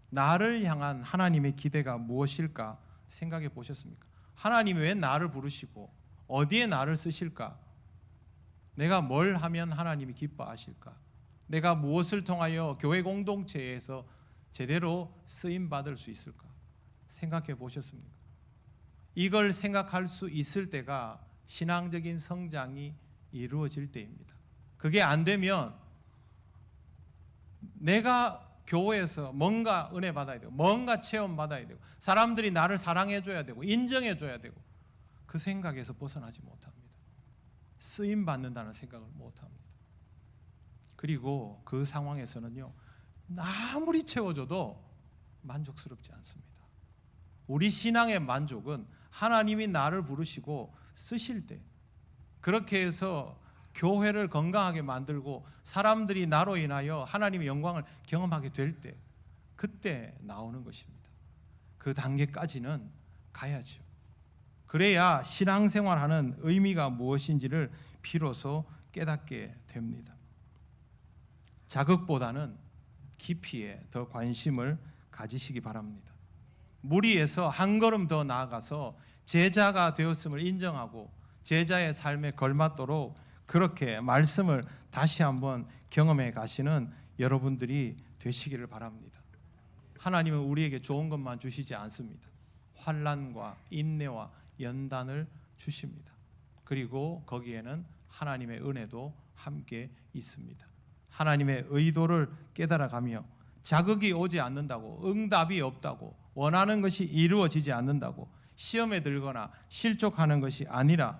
나를 향한 하나님의 기대가 무엇일까 생각해 보셨습니까? 하나님이 왜 나를 부르시고 어디에 나를 쓰실까? 내가 뭘 하면 하나님이 기뻐하실까? 내가 무엇을 통하여 교회 공동체에서 제대로 쓰임 받을 수 있을까? 생각해 보셨습니까? 이걸 생각할 수 있을 때가 신앙적인 성장이 이루어질 때입니다. 그게 안 되면 내가 교회에서 뭔가 은혜 받아야 되고 뭔가 체험 받아야 되고 사람들이 나를 사랑해 줘야 되고 인정해 줘야 되고 그 생각에서 벗어나지 못합니다. 쓰임 받는다는 생각을 못합니다. 그리고 그 상황에서는요, 아무리 채워줘도 만족스럽지 않습니다. 우리 신앙의 만족은 하나님이 나를 부르시고 쓰실 때, 그렇게 해서 교회를 건강하게 만들고 사람들이 나로 인하여 하나님의 영광을 경험하게 될 때, 그때 나오는 것입니다. 그 단계까지는 가야죠. 그래야 신앙생활하는 의미가 무엇인지를 비로소 깨닫게 됩니다. 자극보다는 깊이에 더 관심을 가지시기 바랍니다. 무리에서 한 걸음 더 나아가서 제자가 되었음을 인정하고 제자의 삶에 걸맞도록 그렇게 말씀을 다시 한번 경험해 가시는 여러분들이 되시기를 바랍니다. 하나님은 우리에게 좋은 것만 주시지 않습니다. 환난과 인내와 연단을 주십니다. 그리고 거기에는 하나님의 은혜도 함께 있습니다. 하나님의 의도를 깨달아가며 자극이 오지 않는다고, 응답이 없다고, 원하는 것이 이루어지지 않는다고 시험에 들거나 실족하는 것이 아니라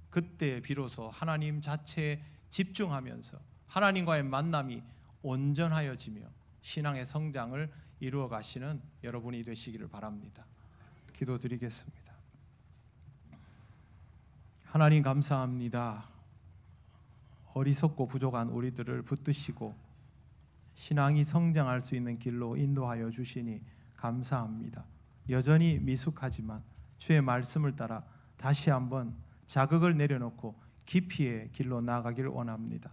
그때 비로소 하나님 자체에 집중하면서 하나님과의 만남이 온전하여지며 신앙의 성장을 이루어 가시는 여러분이 되시기를 바랍니다. 기도드리겠습니다. 하나님 감사합니다. 어리석고 부족한 우리들을 붙드시고 신앙이 성장할 수 있는 길로 인도하여 주시니 감사합니다. 여전히 미숙하지만 주의 말씀을 따라 다시 한번 자극을 내려놓고 깊이의 길로 나아가기를 원합니다.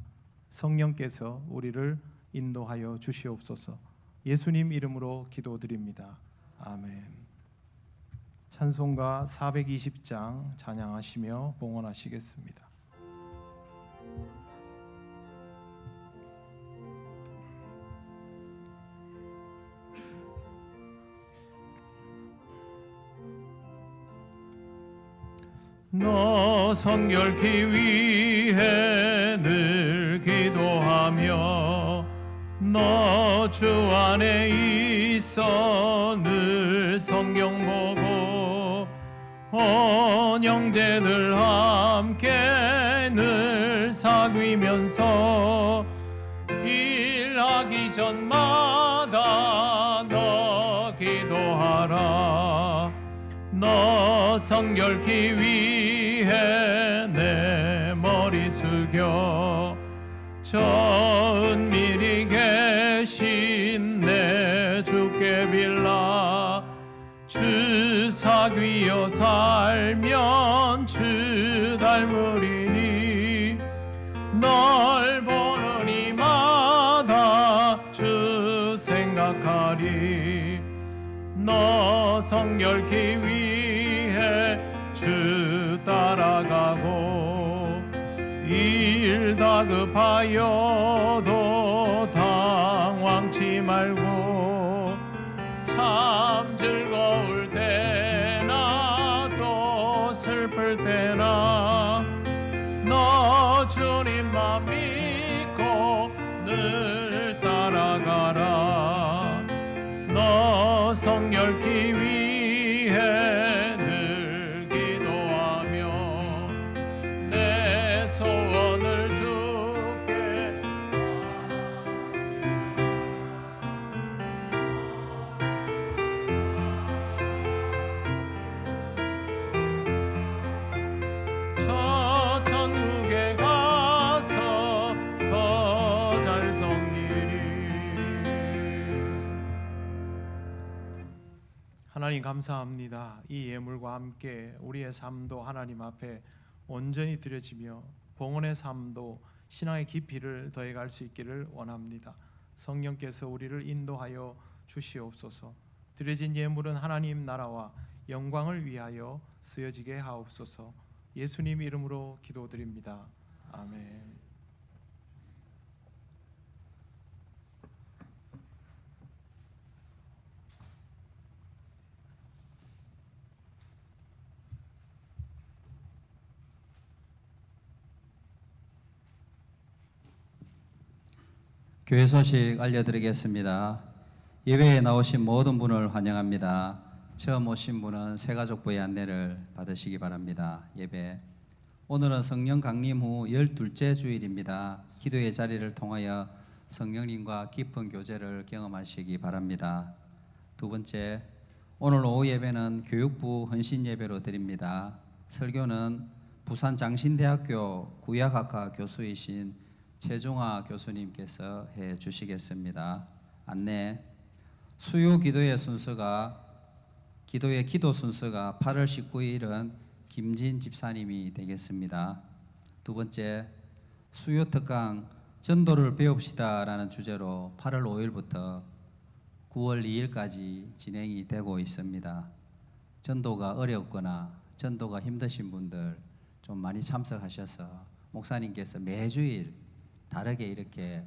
성령께서 우리를 인도하여 주시옵소서. 예수님 이름으로 기도드립니다. 아멘. 찬송가 420장 찬양하시며 봉헌하시겠습니다. 너 성결케 위해 늘 기도하며 너 주 안에 있어 늘 성경 보고 온 형제들 함께 늘 사귀면서 일하기 전마다 너 기도하라. 너 성결케 위해 내 머리 숙여 저 은밀히 계신 내 주께 빌라. 주 사귀어 살면 주 닮으리니 널 보는 이마다 주 생각하리. 너 성결케 위해 주 따라가고 일 다급하여도 당황치 말고 참 즐거울 때나 또 슬플 때나 너 주님만 믿고 늘 따라가라. 너 성결케 위해 늘 기도하며 내 소원을 주께 저 천국에 가서 더 잘 섬기리. 하나님 감사합니다. 이 예물과 함께 우리의 삶도 하나님 앞에 온전히 드려지며 봉헌의 삶도 신앙의 깊이를 더해갈 수 있기를 원합니다. 성령께서 우리를 인도하여 주시옵소서. 드려진 예물은 하나님 나라와 영광을 위하여 쓰여지게 하옵소서. 예수님 이름으로 기도드립니다. 아멘. 교회 소식 알려드리겠습니다. 예배에 나오신 모든 분을 환영합니다. 처음 오신 분은 새가족부의 안내를 받으시기 바랍니다. 예배 오늘은 성령 강림 후 12째 주일입니다. 기도의 자리를 통하여 성령님과 깊은 교제를 경험하시기 바랍니다. 두 번째, 오늘 오후 예배는 교육부 헌신 예배로 드립니다. 설교는 부산 장신대학교 구약학과 교수이신 최종화 교수님께서 해 주시겠습니다. 안내, 수요 기도의 기도 순서가 8월 19일은 김진 집사님이 되겠습니다. 두 번째, 수요 특강 전도를 배웁시다라는 주제로 8월 5일부터 9월 2일까지 진행이 되고 있습니다. 전도가 어렵거나 전도가 힘드신 분들 좀 많이 참석하셔서 목사님께서 매주일 다르게 이렇게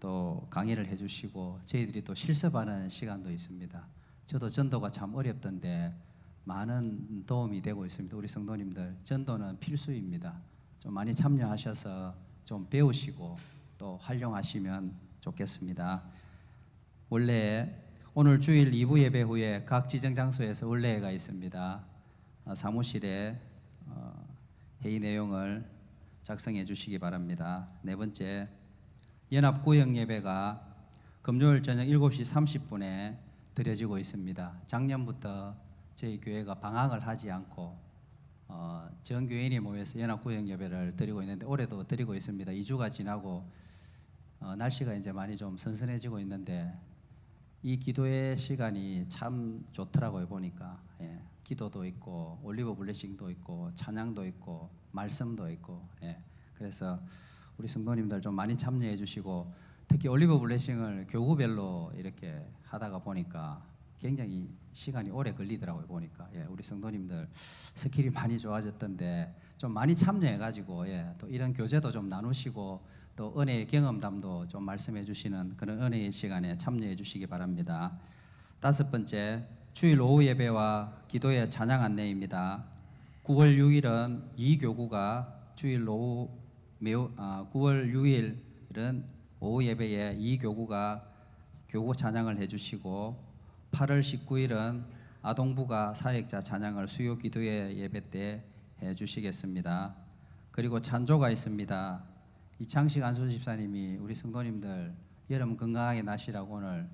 또 강의를 해주시고 저희들이 또 실습하는 시간도 있습니다. 저도 전도가 참 어렵던데 많은 도움이 되고 있습니다. 우리 성도님들 전도는 필수입니다. 좀 많이 참여하셔서 좀 배우시고 또 활용하시면 좋겠습니다. 원래 오늘 주일 2부 예배 후에 각 지정 장소에서 원래가 있습니다. 사무실에 회의 내용을 작성해 주시기 바랍니다. 네 번째, 연합구역 예배가 금요일 저녁 7시 30분에 드려지고 있습니다. 작년부터 저희 교회가 방학을 하지 않고 전 교인이 모여서 연합구역 예배를 드리고 있는데 올해도 드리고 있습니다. 2주가 지나고 날씨가 이제 많이 좀 선선해지고 있는데 이 기도의 시간이 참 좋더라고요. 보니까 기도도 있고 올리브 블레싱도 있고 찬양도 있고 말씀도 있고 그래서 우리 성도님들 좀 많이 참여해 주시고 특히 올리브 블레싱을 교구별로 이렇게 하다가 보니까 굉장히 시간이 오래 걸리더라고요. 보니까 우리 성도님들 스킬이 많이 좋아졌던데 좀 많이 참여해 가지고 또 이런 교제도 좀 나누시고 또 은혜의 경험담도 좀 말씀해 주시는 그런 은혜의 시간에 참여해 주시기 바랍니다. 다섯 번째, 주일 오후 예배와 기도의 찬양 안내입니다. 9월 6일은 이 교구가 주일 오후 9월 6일은 오후 예배에 이 교구가 교구 찬양을 해주시고 8월 19일은 아동부가 사역자 찬양을 수요 기도회 예배 때 해주시겠습니다. 그리고 찬조가 있습니다. 이창식 안수 집사님이 우리 성도님들 여름 건강하게 나시라고 오늘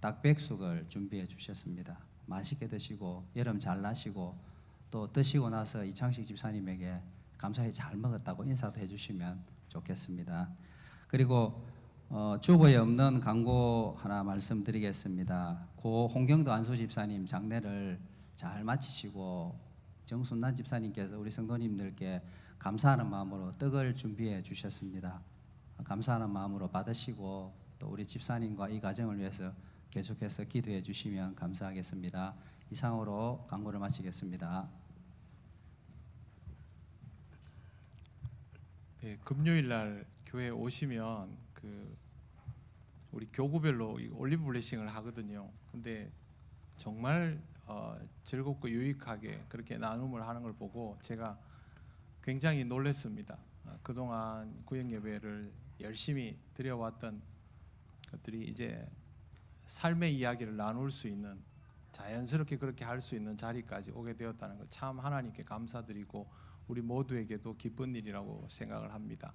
닭백숙을 준비해 주셨습니다. 맛있게 드시고 여름 잘 나시고 또 드시고 나서 이창식 집사님에게 감사히 잘 먹었다고 인사도 해주시면 좋겠습니다. 그리고 주보에 없는 광고 하나 말씀드리겠습니다. 고 홍경도 안수 집사님 장례를 잘 마치시고 정순난 집사님께서 우리 성도님들께 감사하는 마음으로 떡을 준비해 주셨습니다. 감사하는 마음으로 받으시고 또 우리 집사님과 이 가정을 위해서 계속해서 기도해 주시면 감사하겠습니다. 이상으로 광고를 마치겠습니다. 네, 금요일 날 교회 오시면 우리 교구별로 이 올리브 블레싱을 하거든요. 근데 정말 즐겁고 유익하게 그렇게 나눔을 하는 걸 보고 제가 굉장히 놀랐습니다. 그동안 구역 예배를 열심히 드려왔던 것들이 이제 삶의 이야기를 나눌 수 있는, 자연스럽게 그렇게 할 수 있는 자리까지 오게 되었다는 것, 참 하나님께 감사드리고 우리 모두에게도 기쁜 일이라고 생각을 합니다.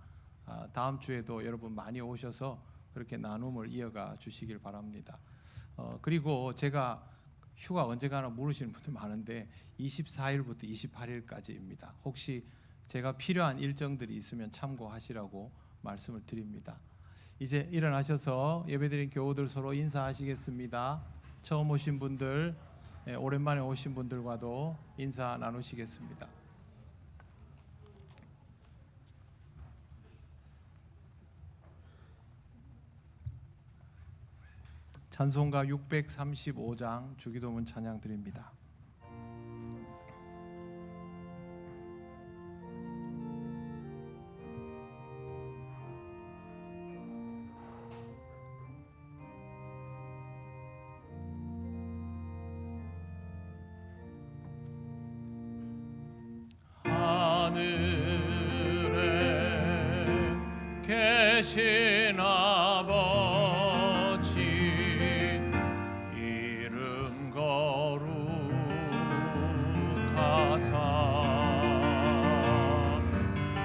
다음 주에도 여러분 많이 오셔서 그렇게 나눔을 이어가 주시길 바랍니다. 그리고 제가 휴가 언제 가나 물으시는 분들 많은데 24일부터 28일까지입니다. 혹시 제가 필요한 일정들이 있으면 참고하시라고 말씀을 드립니다. 이제 일어나셔서 예배드린 교우들 서로 인사하시겠습니다. 처음 오신 분들, 오랜만에 오신 분들과도 인사 나누시겠습니다. 찬송가 635장 주기도문 찬양 드립니다. 하늘에 계신 아버지 이름 거룩하사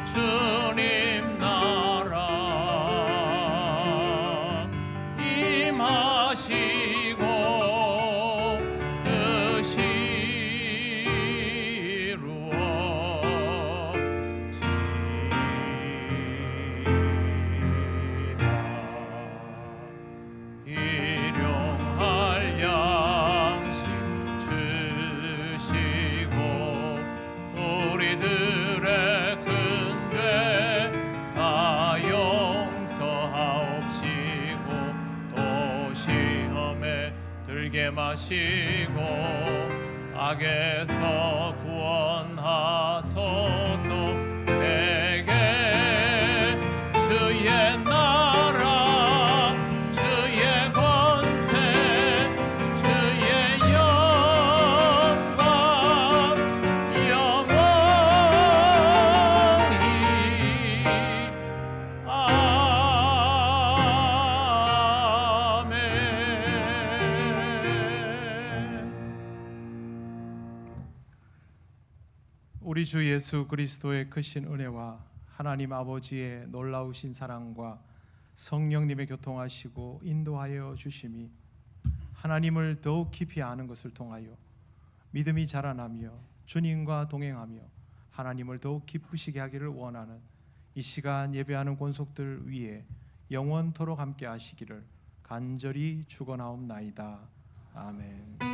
주님 나라 임하시고 마시고 악에서 구원하소서. 내게 주의 나라 주의 권세 주의 영광 영원히 우리 주 예수 그리스도의 크신 은혜와 하나님 아버지의 놀라우신 사랑과 성령님의 교통하시고 인도하여 주심이 하나님을 더욱 깊이 아는 것을 통하여 믿음이 자라나며 주님과 동행하며 하나님을 더욱 기쁘시게 하기를 원하는 이 시간 예배하는 권속들 위에 영원토록 함께 하시기를 간절히 축원하옵나이다. 아멘.